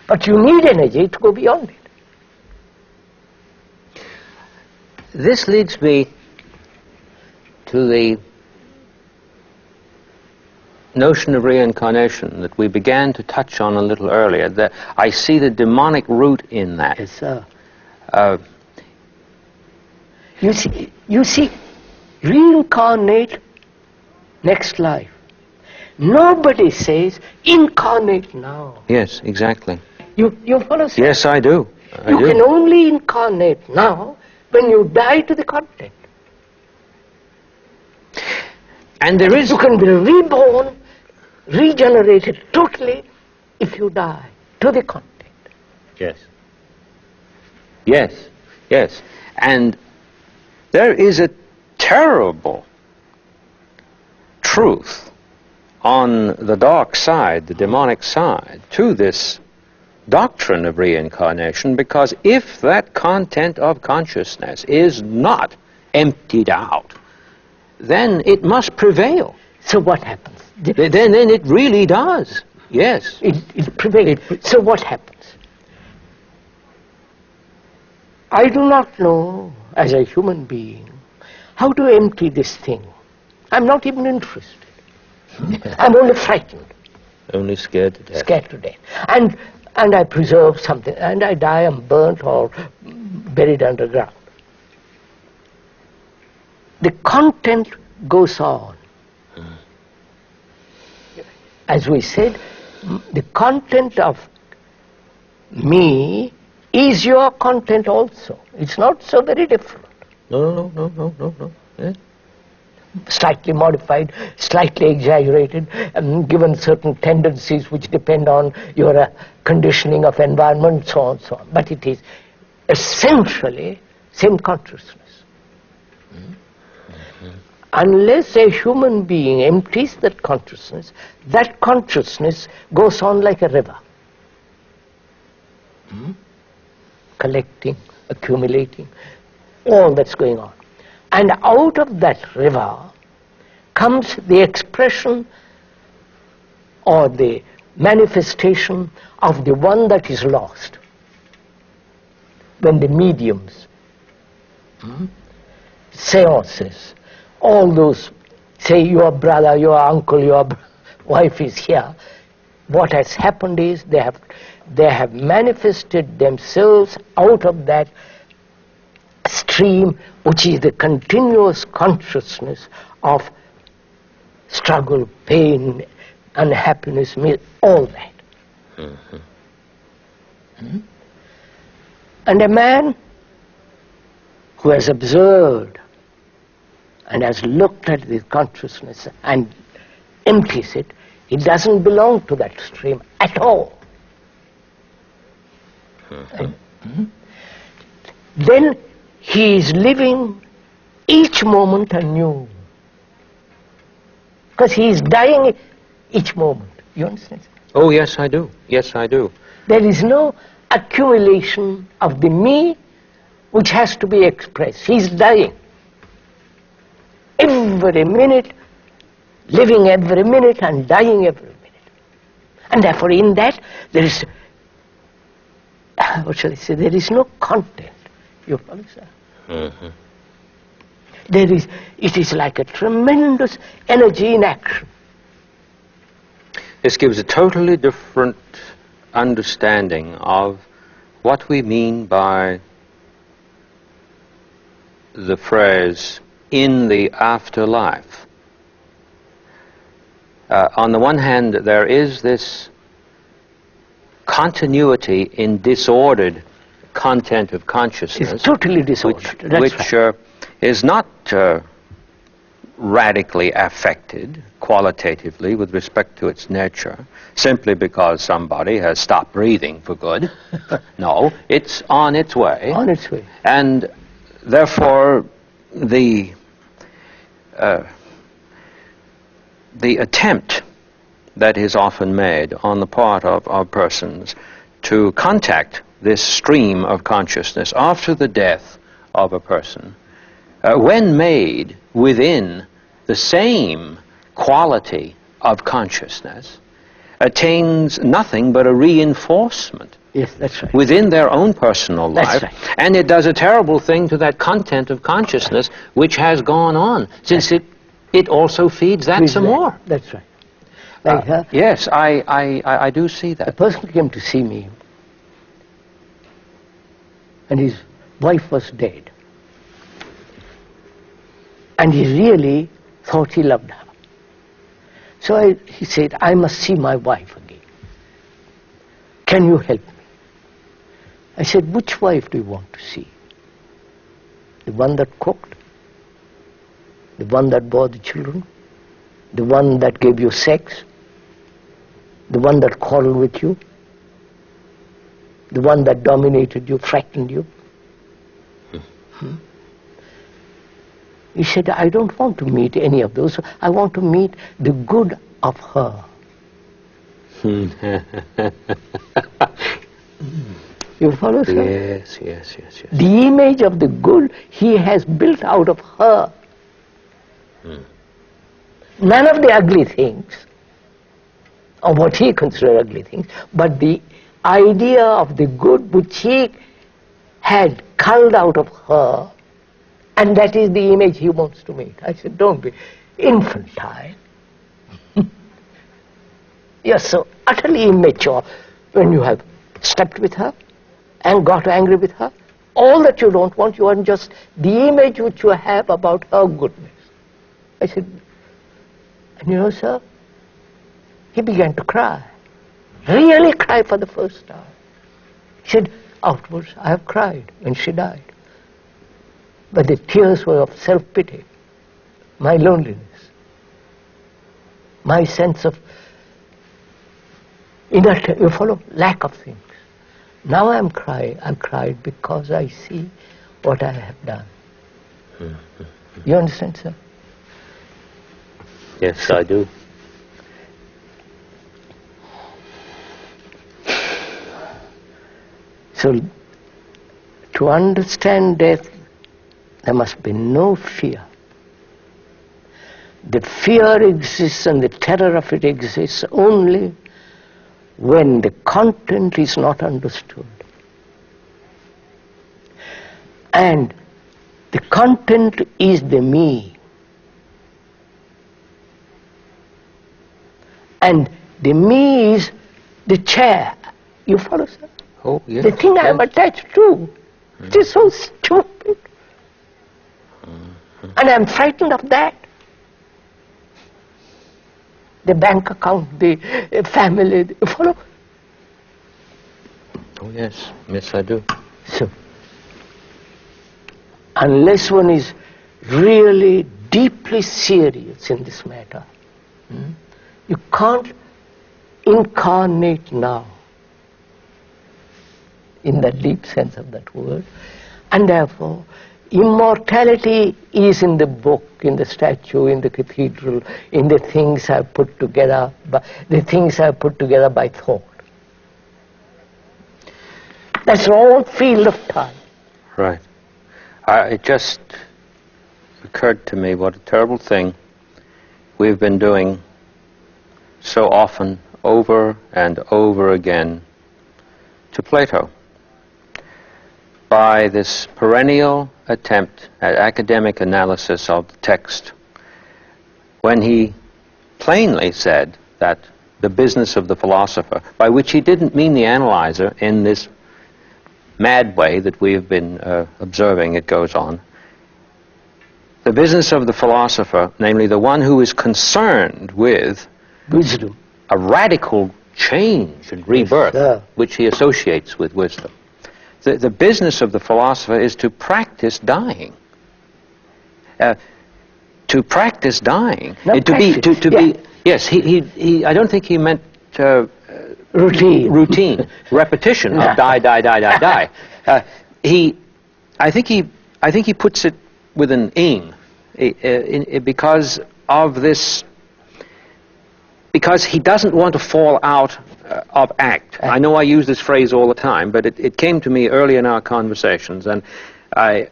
But you need energy to go beyond it. This leads me to the notion of reincarnation that we began to touch on a little earlier. That I see the demonic root in that. Yes, sir. You see, reincarnate next life. Nobody says incarnate now. Yes, exactly. You follow, sir? Yes, I do. You can only incarnate now when you die to the content. And there is... You can be reborn, regenerated totally if you die to the content. Yes. Yes, yes. And there is a terrible truth on the dark side, the demonic side, to this doctrine of reincarnation, because if that content of consciousness is not emptied out, then it must prevail. So what happens? Then it really does. Yes. It prevails. So what happens? I do not know, as a human being, how to empty this thing. I'm not even interested. I'm only frightened. Only scared to death. Scared to death. And I preserve something, and I die, I'm burnt or buried underground. The content goes on. As we said, the content of me is your content also. It's not so very different. No. Yeah. Slightly modified, slightly exaggerated, given certain tendencies which depend on your conditioning of environment, so on, so on. But it is essentially same consciousness. Unless a human being empties that consciousness goes on like a river. Collecting, accumulating, all that's going on. And out of that river comes the expression or the manifestation of the one that is lost. When the mediums, seances, all those, say your brother, your uncle, your wife is here, what has happened is they have manifested themselves out of that stream, which is the continuous consciousness of struggle, pain, unhappiness, all that. And a man who has observed and has looked at the consciousness and empties it, it doesn't belong to that stream at all. Then he is living each moment anew. Because he is dying each moment. You understand? Oh, yes, I do. Yes, I do. There is no accumulation of the me which has to be expressed. He is dying. Every minute, living every minute and dying every minute. And therefore in that there is, what shall I say, there is no content. You follow, sir? It is like a tremendous energy in action. This gives a totally different understanding of what we mean by the phrase, in the afterlife. On the one hand, there is this continuity in disordered content of consciousness. It's totally disordered. Which is not radically affected qualitatively with respect to its nature, simply because somebody has stopped breathing for good. No, it's on its way. On its way. And therefore, the attempt that is often made on the part of persons to contact this stream of consciousness after the death of a person, when made within the same quality of consciousness, attains nothing but a reinforcement. Yes, that's right. Within their own personal life. That's right. And it does a terrible thing to that content of consciousness which has gone on, since it also feeds that some more. That's right. Like yes, I do see that. a person came to see me, and his wife was dead. And he really thought he loved her. So he said, I must see my wife again. Can you help me? I said, which wife do you want to see? The one that cooked? The one that bore the children? The one that gave you sex? The one that quarreled with you? The one that dominated you, frightened you? He said, I don't want to meet any of those. I want to meet the good of her. You follow, sir? Yes. The image of the good he has built out of her. None of the ugly things, or what he considered ugly things, but the idea of the good which he had culled out of her, and that is the image he wants to meet. I said, don't be infantile. You're so utterly immature when you have slept with her and got angry with her. All that you don't want, you want just the image which you have about her goodness. I said, and you know, sir, he began to cry. Really cry for the first time. He said, afterwards, I have cried when she died. But the tears were of self-pity, my loneliness, my sense of you follow, lack of things. Now I'm crying. I'm cried because I see what I have done. You understand, sir? Yes, I do. So, to understand death, there must be no fear. The fear exists and the terror of it exists only when the content is not understood. And the content is the me. And the me is the chair. You follow, sir? Oh, yes. The thing I am attached to. It is so stupid. And I am frightened of that. The bank account, the family, you follow? Oh, yes. Yes, I do. So, unless one is really deeply serious in this matter, you can't incarnate now in the deep sense of that word. And therefore, immortality is in the book, in the statue, in the cathedral, in the things I've put together, by thought. That's all field of time. Right. It just occurred to me what a terrible thing we've been doing so often, over and over again, to Plato, by this perennial attempt at academic analysis of the text, when he plainly said that the business of the philosopher, by which he didn't mean the analyzer in this mad way that we have been observing it goes on, the business of the philosopher, namely the one who is concerned with Wisdom. a radical change and rebirth, Yes, which he associates with wisdom. The business of the philosopher is to practice dying. To practice dying. Not to practice, be. Yes, he. I don't think he meant routine, repetition of die. I think he puts it with an ing, because of this. Because he doesn't want to fall out of act. I know I use this phrase all the time, but it came to me early in our conversations, and I